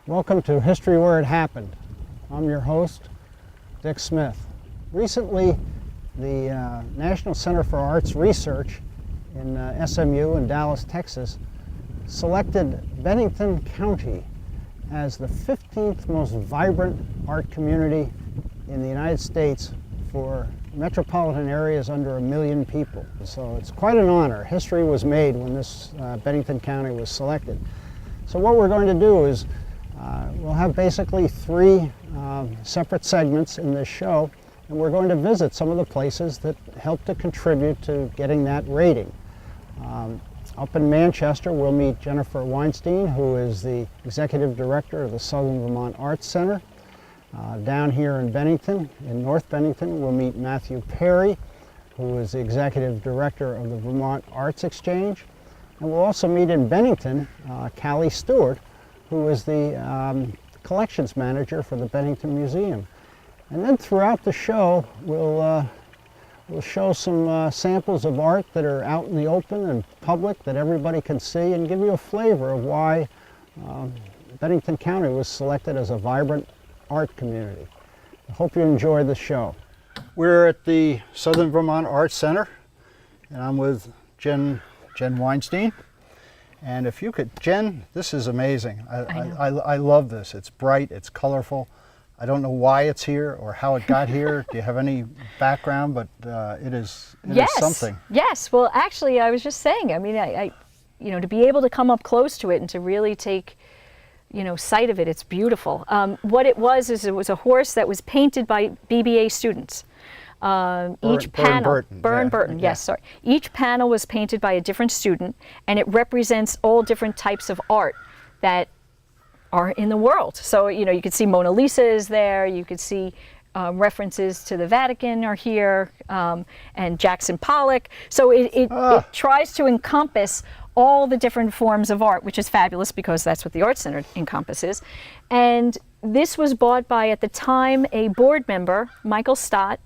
Welcome to History Where It Happened. I'm your host, Dick Smith. Recently, the National Center for Arts Research in SMU in Dallas, Texas, selected Bennington County as the 15th most vibrant art community in the United States for metropolitan areas under 1 million people. So it's quite an honor. History was made when this Bennington County was selected. So what we're going to do is we'll have basically 3 separate segments in this show, and we're going to visit some of the places that helped to contribute to getting that rating. Up in Manchester, we'll meet Jennifer Weinstein, who is the Executive Director of the Southern Vermont Arts Center. Down here in Bennington, in North Bennington, we'll meet Matthew Perry, who is the Executive Director of the Vermont Arts Exchange. And we'll also meet in Bennington, Callie Stewart, who is the Collections Manager for the Bennington Museum. And then throughout the show, we'll show some samples of art that are out in the open and public that everybody can see, and give you a flavor of why Bennington County was selected as a vibrant art community. I hope you enjoyed the show. We're at the Southern Vermont Arts Center, and I'm with Jen Weinstein. And if you could, Jen, this is amazing. I love this. It's bright, it's colorful. I don't know why it's here or how it got here. Do you have any background? But it is something. Yes. Well, actually, I was just saying. I mean, I to be able to come up close to it and to really take, sight of it, it's beautiful. What it was is it was a horse that was painted by BBA students. Each panel, Burton, yes, sorry. Each panel was painted by a different student, and it represents all different types of art that are in the world. So, you could see Mona Lisa is there, you could see references to the Vatican are here, and Jackson Pollock. So it tries to encompass all the different forms of art, which is fabulous because that's what the Art Center encompasses. And this was bought by, at the time, a board member, Michael Stott.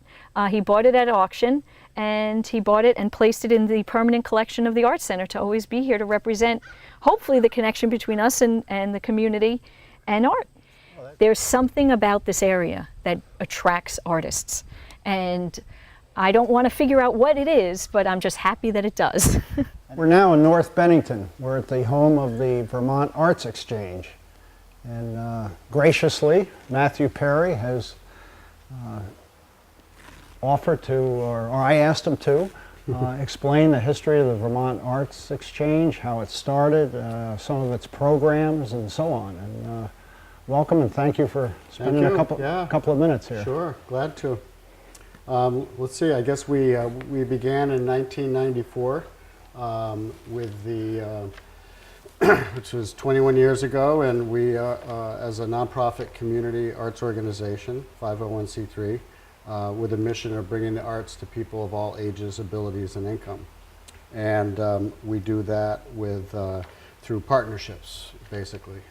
He bought it at auction, and he bought it and placed it in the permanent collection of the Art Center to always be here to represent, hopefully, the connection between us and the community and art. There's something about this area that attracts artists, and I don't want to figure out what it is, but I'm just happy that it does. We're now in North Bennington. We're at the home of the Vermont Arts Exchange, and graciously, Matthew Perry has offered to, or I asked him to, explain the history of the Vermont Arts Exchange, how it started, some of its programs, and so on. And welcome, and thank you for spending a couple of minutes here. Sure, glad to. Let's see, I guess we began in 1994 with the, which was 21 years ago, and we, as a nonprofit community arts organization, 501c3, with a mission of bringing the arts to people of all ages, abilities, and income. And we do that with through partnerships, basically.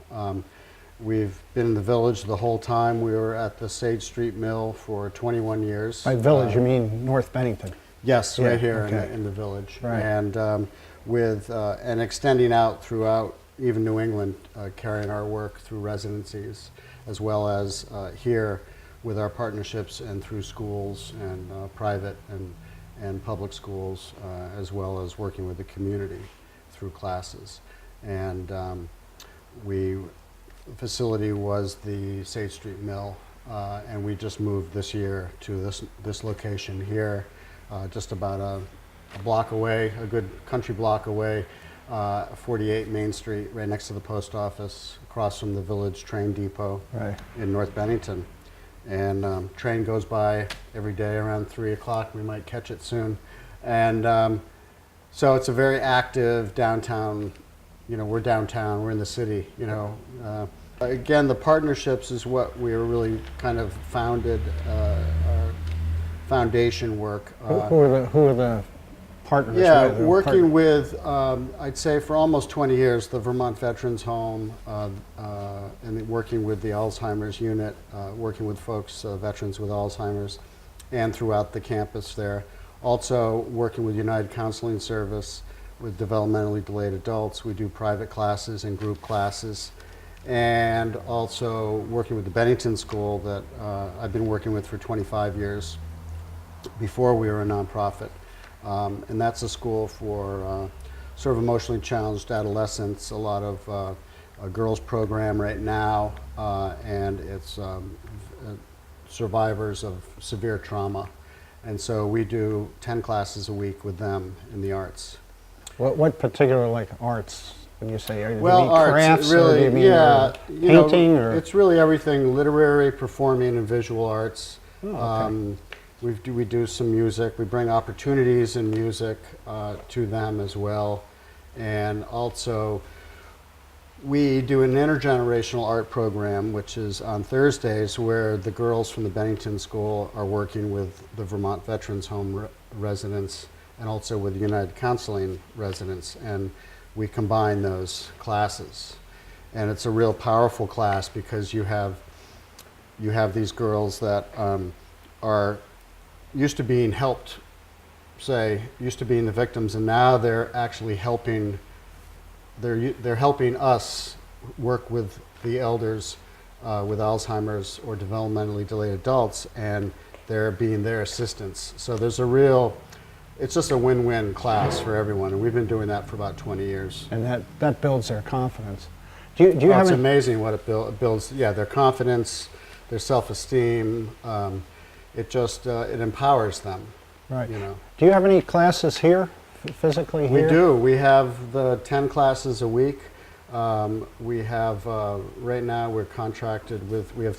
We've been in the village the whole time. We were at the Sage Street Mill for 21 years. By village, you mean North Bennington? Yes, right here in the village. Right. And and extending out throughout even New England, carrying our work through residencies, as well as here with our partnerships and through schools and private and public schools, as well as working with the community through classes. And the facility was the Sage Street Mill, and we just moved this year to this location here, just about a block away, a good country block away, 48 Main Street, right next to the post office, across from the Village Train Depot in North Bennington. And train goes by every day around 3 o'clock. We might catch it soon. And so it's a very active downtown, we're downtown, we're in the city, Again, the partnerships is what we were really kind of founded, our foundation work. Who are the partners? Yeah, working with, I'd say for almost 20 years, the Vermont Veterans Home, and working with the Alzheimer's unit, working with folks, veterans with Alzheimer's, and throughout the campus there. Also working with United Counseling Service with developmentally delayed adults. We do private classes and group classes. and also working with the Bennington School that I've been working with for 25 years before we were a nonprofit. And that's a school for sort of emotionally challenged adolescents, a lot of a girls program right now, and it's survivors of severe trauma. And so we do 10 classes a week with them in the arts. What particular, like, arts, when you say? Do you Well, mean arts, crafts, really, or do you mean yeah, painting? Or? It's really everything: literary, performing, and visual arts. Oh, okay. We do some music. We bring opportunities in music to them as well, and also we do an intergenerational art program, which is on Thursdays, where the girls from the Bennington School are working with the Vermont Veterans Home residents and also with United Counseling residents, and we combine those classes. And it's a real powerful class because you have these girls that are used to being helped, used to being the victims, and now they're actually helping. They're helping us work with the elders with Alzheimer's or developmentally delayed adults, and they're being their assistants. So there's a real, it's just a win-win class for everyone, and we've been doing that for about 20 years. And that builds their confidence. Do you have it's amazing what it builds. Yeah, their confidence, their self-esteem. It just it empowers them. Right. You know. Do you have any classes here, physically here? We do. We have the 10 classes a week. We have right now we're contracted with. We have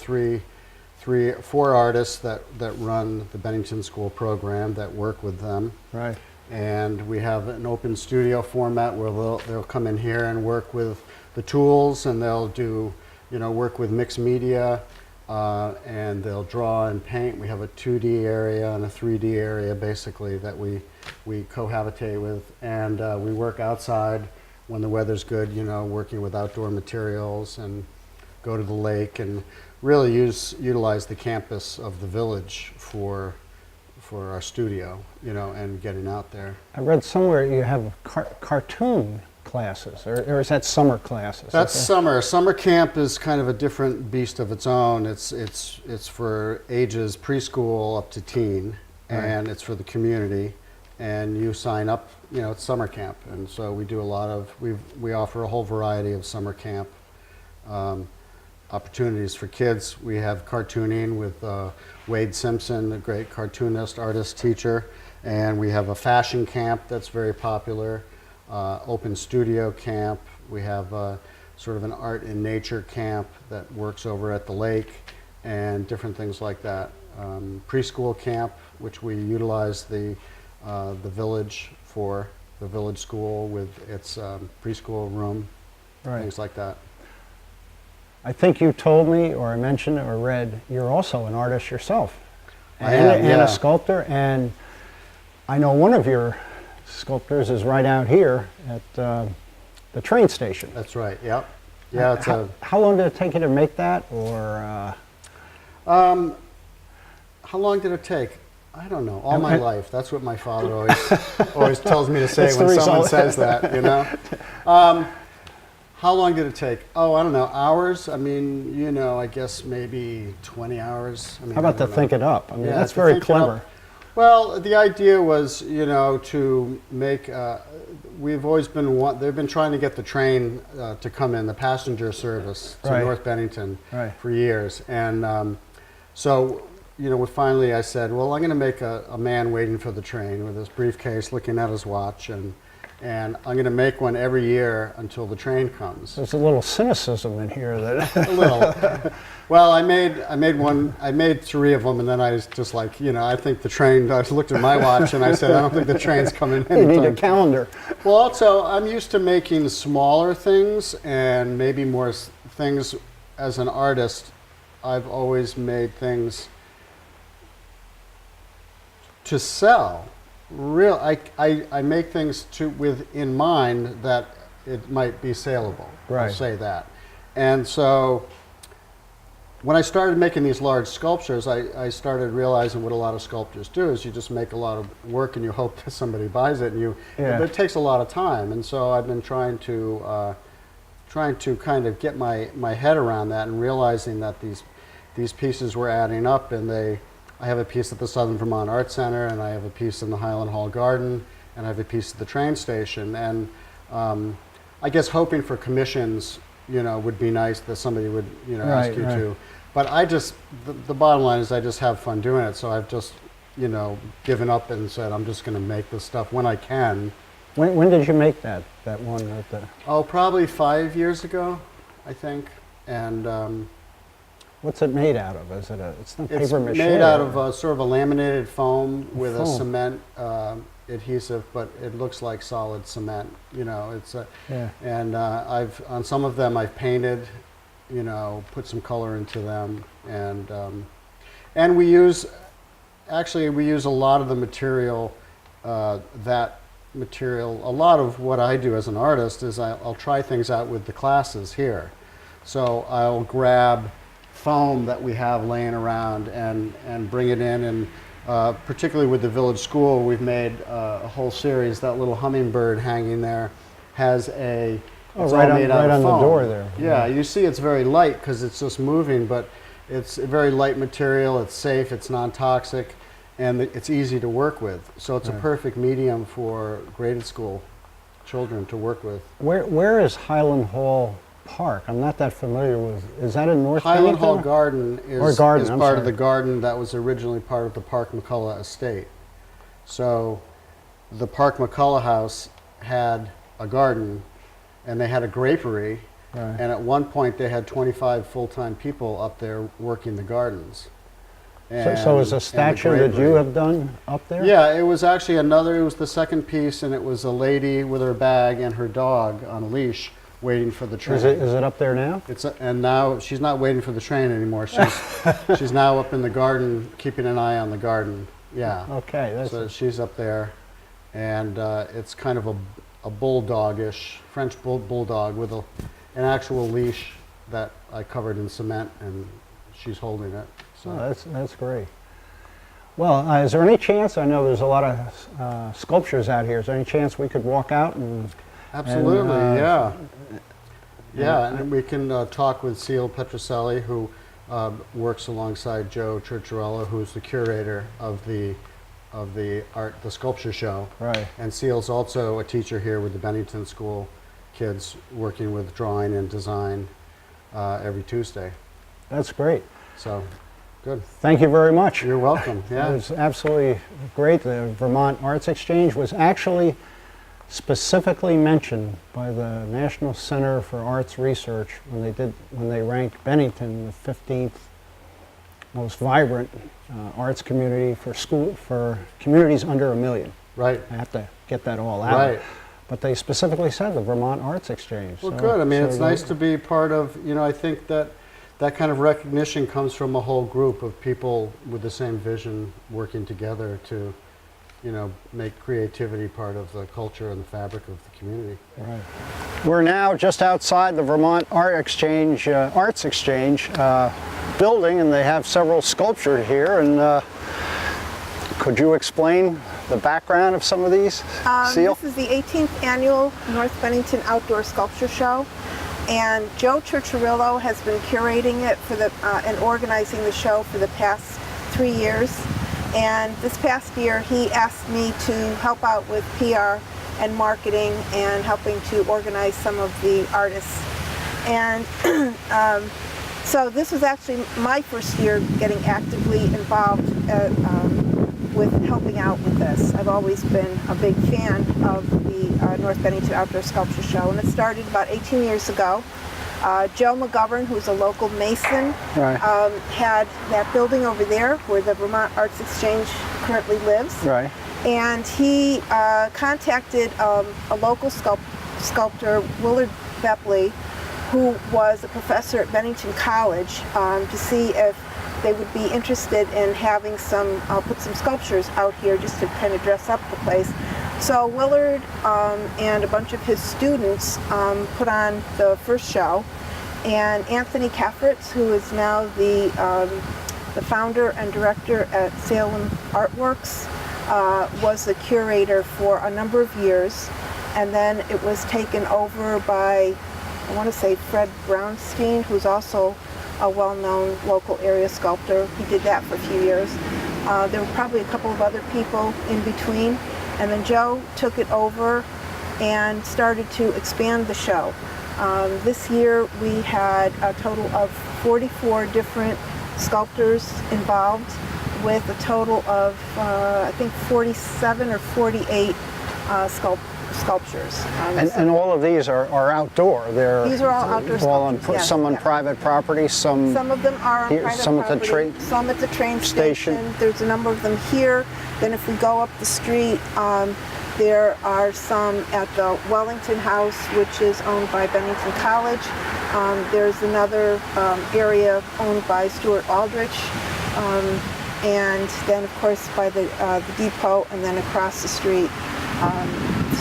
four artists that run the Bennington School program that work with them. Right. And we have an open studio format where they'll come in here and work with the tools, and they'll do work with mixed media. And they'll draw and paint. We have a 2D area and a 3D area, basically, that we cohabitate with. And we work outside when the weather's good, working with outdoor materials, and go to the lake and really utilize the campus of the village for our studio, and getting out there. I read somewhere you have cartoon classes, or is that summer classes? That's summer. Summer camp is kind of a different beast of its own. It's for ages preschool up to teen, and it's for the community. And you sign up, it's summer camp, and so we do a lot of we offer a whole variety of summer camp opportunities for kids. We have cartooning with Wade Simpson, a great cartoonist, artist, teacher, and we have a fashion camp that's very popular. Open studio camp. We have sort of an art and nature camp that works over at the lake, and different things like that. Preschool camp, which we utilize the village for, the village school with its preschool room, things like that. I think you told me, or I mentioned, or read, you're also an artist yourself. I am, and a sculptor, and I know one of your sculptors is right out here at the train station. That's right. Yep. Yeah. How long did it take you to make that, or? How long did it take? I don't know. All my life. That's what my father always tells me to say when someone says that. How long did it take? Oh, I don't know. Hours. I mean, I guess maybe 20 hours. I mean, how about to think it up? I mean, yeah, that's very clever. Well, the idea was, to make. We've always been they've been trying to get the train to come in, the passenger service to North Bennington for years, and so finally I said, well, I'm going to make a man waiting for the train with his briefcase, looking at his watch, and I'm going to make one every year until the train comes. There's a little cynicism in here that. A little. Well, I made 3 of them, and then I was just like, I think the train. I looked at my watch and I said, I don't think the train's coming in. You need a calendar. Well, also, I'm used to making smaller things and maybe more things. As an artist, I've always made things to sell. I make things in mind that it might be saleable. Right. I'll say that. And so when I started making these large sculptures, I started realizing what a lot of sculptors do is you just make a lot of work and you hope that somebody buys it, but it takes a lot of time. And so I've been trying to trying to kind of get my head around that and realizing that these pieces were adding up, and I have a piece at the Southern Vermont Art Center, and I have a piece in the Highland Hall Garden, and I have a piece at the train station. And I guess hoping for commissions, would be nice, that somebody would, ask you to. But the bottom line is I just have fun doing it. So I've just, given up and said I'm just going to make this stuff when I can. When did you make that one at the? Oh, probably 5 years ago, I think. And what's it made out of? Is it it's not paper mache? It's made out of sort of a laminated foam with a cement adhesive, but it looks like solid cement. It's and on some of them I've painted, put some color into them, and we use a lot of the material a lot of what I do as an artist is I'll try things out with the classes here. So I'll grab foam that we have laying around and bring it in, and particularly with the village school, we've made a whole series. That little hummingbird hanging there has it's right all made out of on foam. The door there. Yeah, you see it's very light because it's just moving, but it's a very light material. It's safe, it's non-toxic, and it's easy to work with. So it's a perfect medium for graded school children to work with. Where is Highland Hall Park? I'm not that familiar with. Is that in North Highland Bennington? Hall Garden is part of the garden that was originally part of the Park McCullough estate. So the Park McCullough house had a garden, and they had a grapery, and at one point they had 25 full-time people up there working the gardens. So is a statue that you have done up there? Yeah, it was actually it was the second piece, and it was a lady with her bag and her dog on a leash waiting for the train. Is it up there now? And now she's not waiting for the train anymore. She's now up in the garden, keeping an eye on the garden. Yeah. Okay. So she's up there, and it's kind of a bulldogish, French bulldog with an actual leash that I covered in cement, and she's holding it. So. Oh, that's great. Well, is there any chance? I know there's a lot of sculptures out here. Is there any chance we could walk out and? Absolutely, yeah. Yeah, and we can talk with Seal Petroselli, who works alongside Joe Churchiarella, who's the curator of the sculpture show. Right. And Seal's also a teacher here with the Bennington School kids, working with drawing and design every Tuesday. That's great. So, good. Thank you very much. You're welcome. Yeah. It was absolutely great. The Vermont Arts Exchange was actually specifically mentioned by the National Center for Arts Research when they ranked Bennington the 15th most vibrant arts community for communities under 1 million. Right. I have to get that all out. Right. But they specifically said the Vermont Arts Exchange. Well, good. I mean, it's nice to be part of. I think that kind of recognition comes from a whole group of people with the same vision working together to make creativity part of the culture and the fabric of the community. Right. We're now just outside the Vermont Arts Exchange building, and they have several sculptures here. And could you explain the background of some of these, Seal? This is the 18th annual North Bennington Outdoor Sculpture Show, and Joe Churchiarella has been curating it and organizing the show for the past 3 years. And this past year, he asked me to help out with PR and marketing and helping to organize some of the artists. And so this was actually my first year getting actively involved with helping out with this. I've always been a big fan of the North Bennington Outdoor Sculpture Show, and it started about 18 years ago. Joe McGovern, who's a local mason, had that building over there where the Vermont Arts Exchange currently lives. Right. And he contacted a local sculptor, Willard Bepley, who was a professor at Bennington College, to see if they would be interested in having put some sculptures out here just to kind of dress up the place. So Willard and a bunch of his students put on the first show, and Anthony Kefferts, who is now the founder and director at Salem Artworks, was the curator for a number of years, and then it was taken over by I want to say Fred Brownstein, who's also a well-known local area sculptor. He did that for a few years. There were probably a couple of other people in between, and then Joe took it over and started to expand the show. This year we had a total of 44 different sculptors involved, with a total of I think 47 or 48 sculptures. And all of these are outdoor. These are all outdoor sculptures, yes, some on yeah. private property, some of them are on here, private some property, at the train some at the train station. There's a number of them here. Then if we go up the street, there are some at the Wellington House, which is owned by Bennington College. There's another area owned by Stuart Aldrich. And then, of course, by the depot, and then across the street.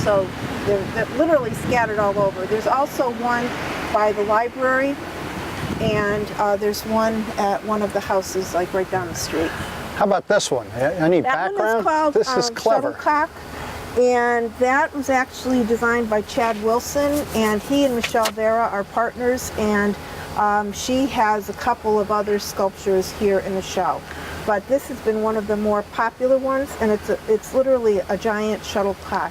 So they're literally scattered all over. There's also one by the library, and there's one at one of the houses, like right down the street. How about this one? Any That background? one is called This is clever. Shuttlecock, and that was actually designed by Chad Wilson, and he and Michelle Vera are partners, and she has a couple of other sculptures here in the show. But this has been one of the more popular ones, and it's literally a giant shuttlecock.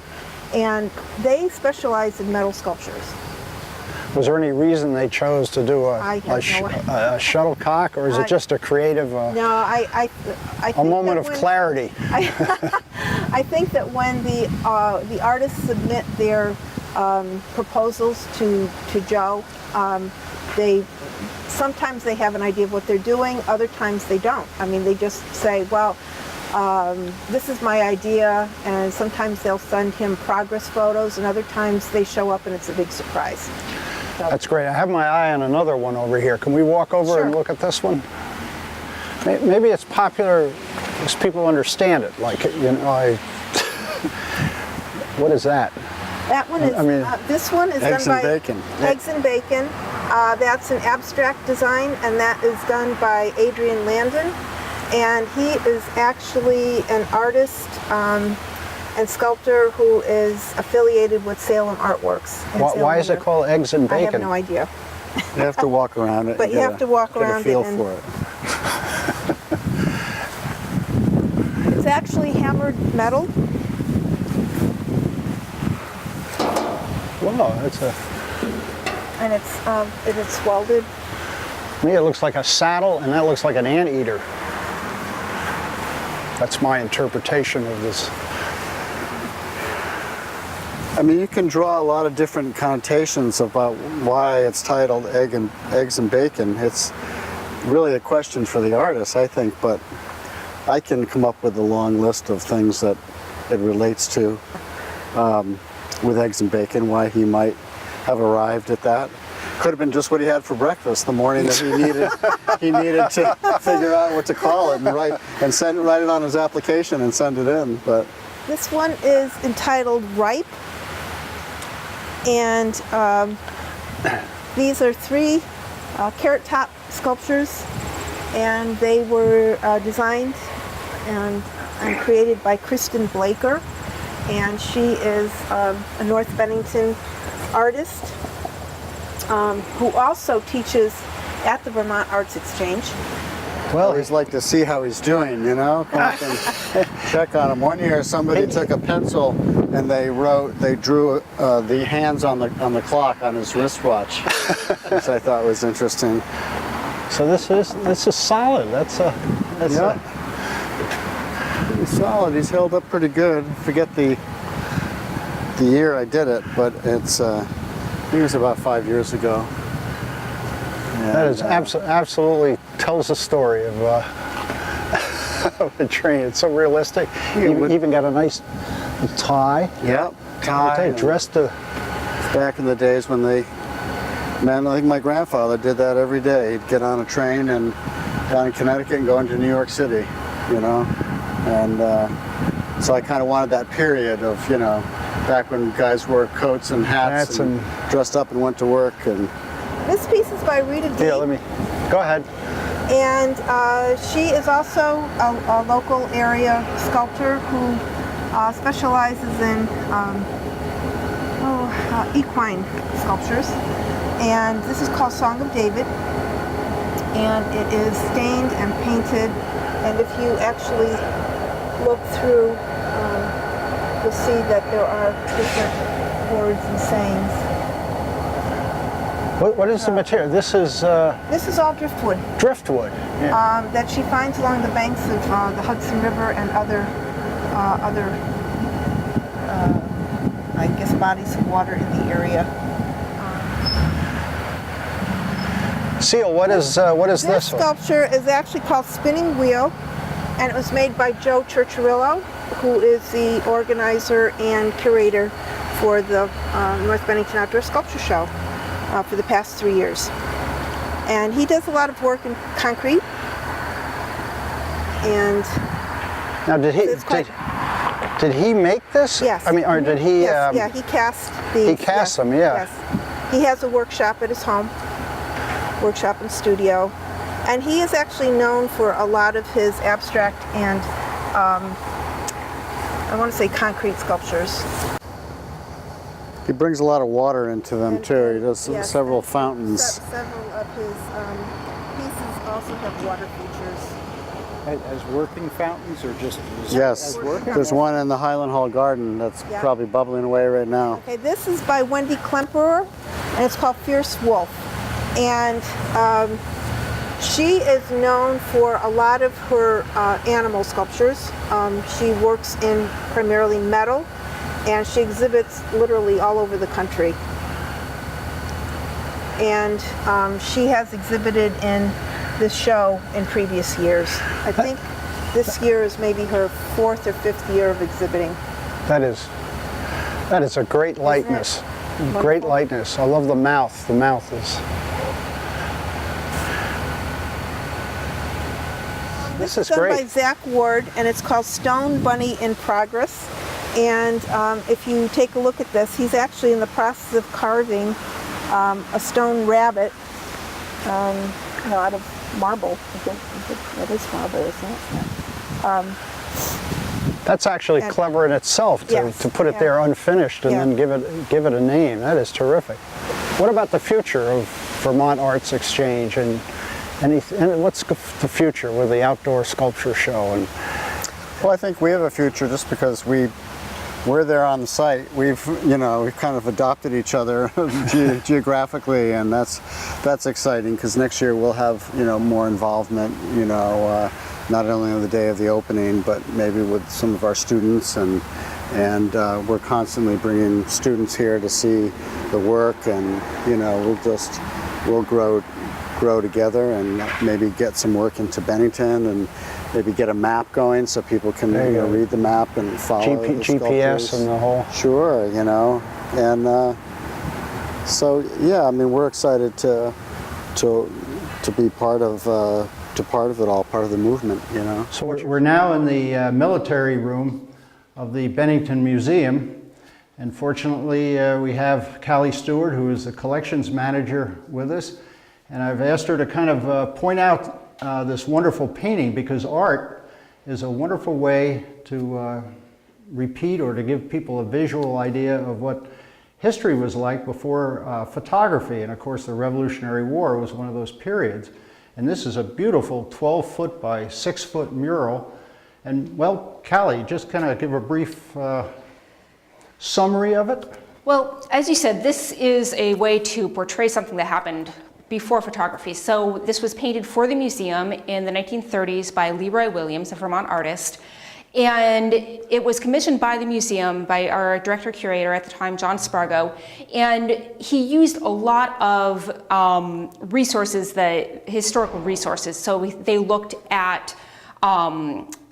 And they specialize in metal sculptures. Was there any reason they chose to do a shuttlecock, or is it just a creative, No, I think a moment that of when, clarity? I think that when the artists submit their proposals to Joe, sometimes they have an idea of what they're doing, other times they don't. I mean, they just say, well, this is my idea, and sometimes they'll send him progress photos, and other times they show up and it's a big surprise. So. That's great. I have my eye on another one over here. Can we walk over Sure. and look at this one? Maybe it's popular because people understand it. Like, you know, what is that? That one is, this one is Eggs done and by bacon. Eggs and Bacon. That's an abstract design, and that is done by Adrian Landon. And he is actually an artist and sculptor who is affiliated with Salem Artworks. Why is it called Eggs and Bacon? I have no idea. You have to walk around it. But you have to walk around it. Get a feel and for it. it's actually hammered metal. Wow, that's And it's welded. to me it looks like a saddle, and that looks like an anteater. That's my interpretation of this. I mean, you can draw a lot of different connotations about why it's titled Eggs and Bacon. It's really a question for the artist, I think, but I can come up with a long list of things that it relates to with Eggs and Bacon, why he might have arrived at that. Could have been just what he had for breakfast the morning that he needed to figure out what to call it and write it on his application and send it in. But This one is entitled Ripe, and these are 3 carrot top sculptures, and they were designed and created by Kristen Blaker, and she is a North Bennington artist who also teaches at the Vermont Arts Exchange. well, he's like to see how he's doing, you know, come up and check on him. One year somebody took a pencil and they drew the hands on the clock on his wristwatch, which I thought was interesting. So this is solid. That's Pretty solid. He's held up pretty good. Forget the year I did it, but it's I think it was about 5 years ago. that is absolutely tells the story of of a train. It's so realistic. You even got a nice tie. Yep. Tie. Dressed to. Back in the days when I think my grandfather did that every day. He'd get on a train and down in Connecticut and go into New York City, you know. And so I kind of wanted that period of, you know, back when guys wore coats and hats and dressed up and went to work. And This piece is by Rita D. Yeah, go ahead. And she is also a local area sculptor who specializes in equine sculptures. And this is called Song of David. And it is stained and painted. And if you actually look through, you'll see that there are different words and sayings. What is the material? This is all driftwood. Driftwood. Yeah. That she finds along the banks of the Hudson River and other I guess, bodies of water in the area. Seal, what is this? This sculpture is actually called Spinning Wheel, and it was made by Joe Churchirillo, who is the organizer and curator for the North Bennington Outdoor Sculpture Show for the past 3 years. And he does a lot of work in concrete. And now, did he make this? Yes. I mean, or did he? Yes. Yeah, he cast these. He cast them. Yeah. Yes. He has a workshop at his home, workshop and studio, and he is actually known for a lot of his abstract and I want to say concrete sculptures. He brings a lot of water into them And- too. He does yes, several and fountains. Several of his pieces also have water features. As working fountains or just Yes, as working? there's one in the Highland Hall Garden that's Yeah. probably bubbling away right now. Okay, this is by Wendy Klemperer, and it's called Fierce Wolf. And she is known for a lot of her animal sculptures. She works in primarily metal, and she exhibits literally all over the country. And she has exhibited in this show in previous years. I think this year is maybe her 4th or 5th year of exhibiting. That is a great likeness. Great likeness. I love the mouth. The mouth is. This is done by great. Zach Ward, and it's called Stone Bunny in Progress. And if you take a look at this, he's actually in the process of carving a stone rabbit out of marble. I think that is marble, isn't it? That's actually And- clever in itself to, Yes, to put it yeah. there unfinished and Yeah. then give it a name. That is terrific. What about the future of Vermont Arts Exchange and what's the future with the outdoor sculpture show? And Well, I think we have a future just because we're there on the site. We've kind of adopted each other geographically, and that's exciting because next year we'll have more involvement. Not only on the day of the opening, but maybe with some of our students, and we're constantly bringing students here to see the work, and we'll grow together and maybe get some work into Bennington and maybe get a map going so people can There you go. read the map and follow the GPS sculptures. and the whole. Sure, and so yeah, I mean we're excited to be part of it all, part of the movement, So we're now in the military room of the Bennington Museum, and fortunately we have Callie Stewart, who is the collections manager, with us, and I've asked her to kind of point out this wonderful painting, because art is a wonderful way to repeat or to give people a visual idea of what history was like before photography, and of course the Revolutionary War was one of those periods. And this is a beautiful 12-foot by 6-foot mural. And well, Callie, just kind of give a brief summary of it. Well, as you said, this is a way to portray something that happened before photography. So this was painted for the museum in the 1930s by Leroy Williams, a Vermont artist. And it was commissioned by the museum, by our director-curator at the time, John Spargo. And he used a lot of resources, historical resources. So they looked at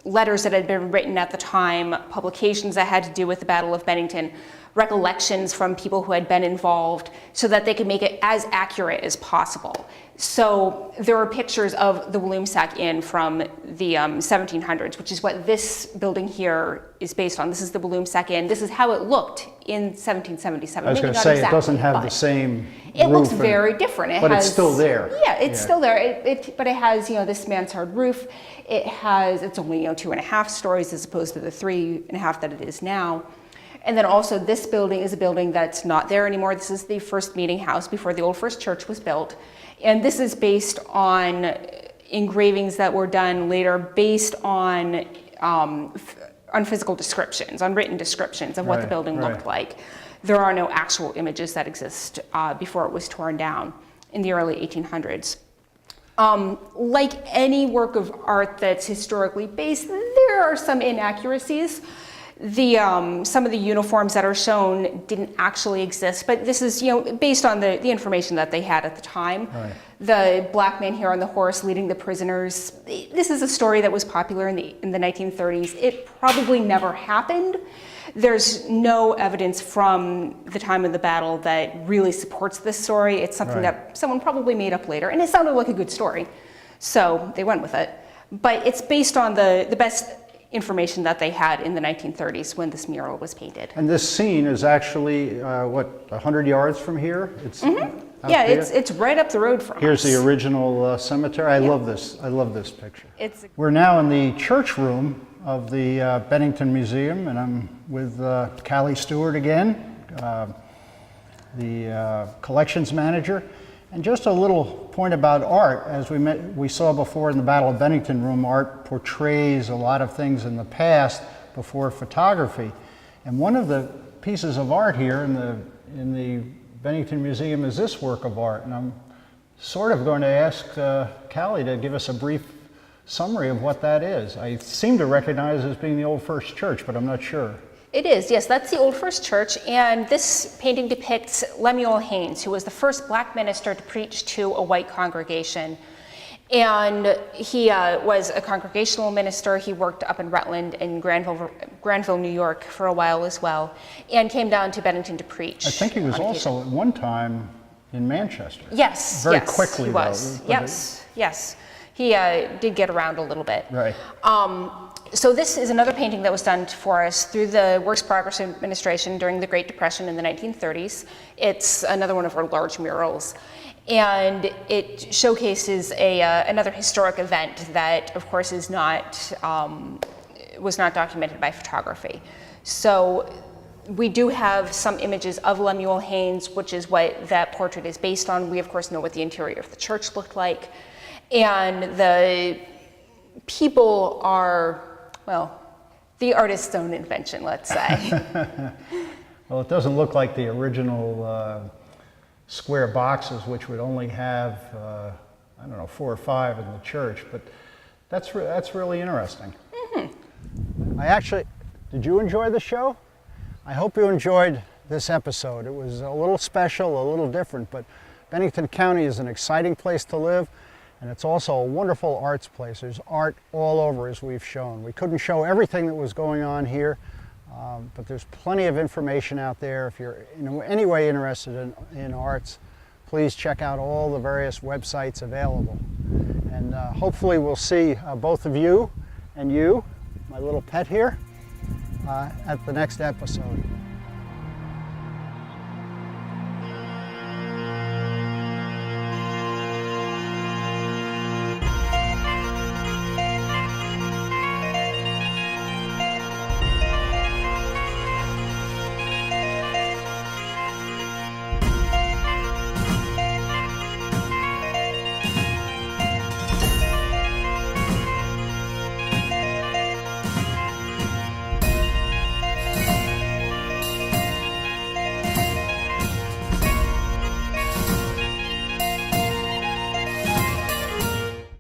letters that had been written at the time, publications that had to do with the Battle of Bennington, recollections from people who had been involved, so that they could make it as accurate as possible. So there are pictures of the Walloomsac Inn from the 1700s, which is what this building here is based on. This is the Walloomsac Inn. This is how it looked in 1777. I was Maybe going to not say exactly, it doesn't have the but same it roof looks and- very different. but it's still there. Yeah, it's still there. But it has, this mansard roof. It's only 2.5 stories as opposed to the 3.5 that it is now. And then also this building is a building that's not there anymore. This is the first meeting house before the old First Church was built. And this is based on engravings that were done later based on physical descriptions, on written descriptions of what the building looked like. There are no actual images that exist before it was torn down in the early 1800s. Like any work of art that's historically based, there are some inaccuracies. Some of the uniforms that are shown didn't actually exist, but this is, based on the information that they had at the time. Right. The black man here on the horse leading the prisoners, this is a story that was popular in the 1930s. It probably never happened. There's no evidence from the time of the battle that really supports this story. It's something that someone probably made up later, and it sounded like a good story, so they went with it. But it's based on the best information that they had in the 1930s when this mural was painted. And this scene is actually, 100 yards from here? It's Yeah, it's right up the road from Here's us. the original cemetery. I love this. I love this picture. It's We're now in the church room of the Bennington Museum, and I'm with Callie Stewart again, the collections manager. And just a little point about art. As we saw before in the Battle of Bennington room, art portrays a lot of things in the past before photography. And one of the pieces of art here in the Bennington Museum is this work of art. And I'm sort of going to ask Callie to give us a brief summary of what that is. I seem to recognize it as being the old First Church, but I'm not sure. It is, yes, that's the old First Church, and this painting depicts Lemuel Haynes, who was the first black minister to preach to a white congregation. And he was a congregational minister. He worked up in Rutland and Granville, New York for a while as well, and came down to Bennington to preach. I think he was also at one time in Manchester. Yes, Very yes, quickly, he was. though. Yes. He did get around a little bit. Right. So this is another painting that was done for us through the Works Progress Administration during the Great Depression in the 1930s. It's another one of our large murals. And it showcases another historic event that, of course, was not documented by photography. So we do have some images of Lemuel Haynes, which is what that portrait is based on. We, of course, know what the interior of the church looked like. And the people are, well, the artist's own invention, let's say. Well, it doesn't look like the original square boxes, which would only have, 4 or 5 in the church, but that's really interesting. Mm-hmm. Did you enjoy the show? I hope you enjoyed this episode. It was a little special, a little different, but Bennington County is an exciting place to live. And it's also a wonderful arts place. There's art all over, as we've shown. We couldn't show everything that was going on here, but there's plenty of information out there. If you're in any way interested in arts, please check out all the various websites available. And hopefully we'll see both of you and you, my little pet here, at the next episode.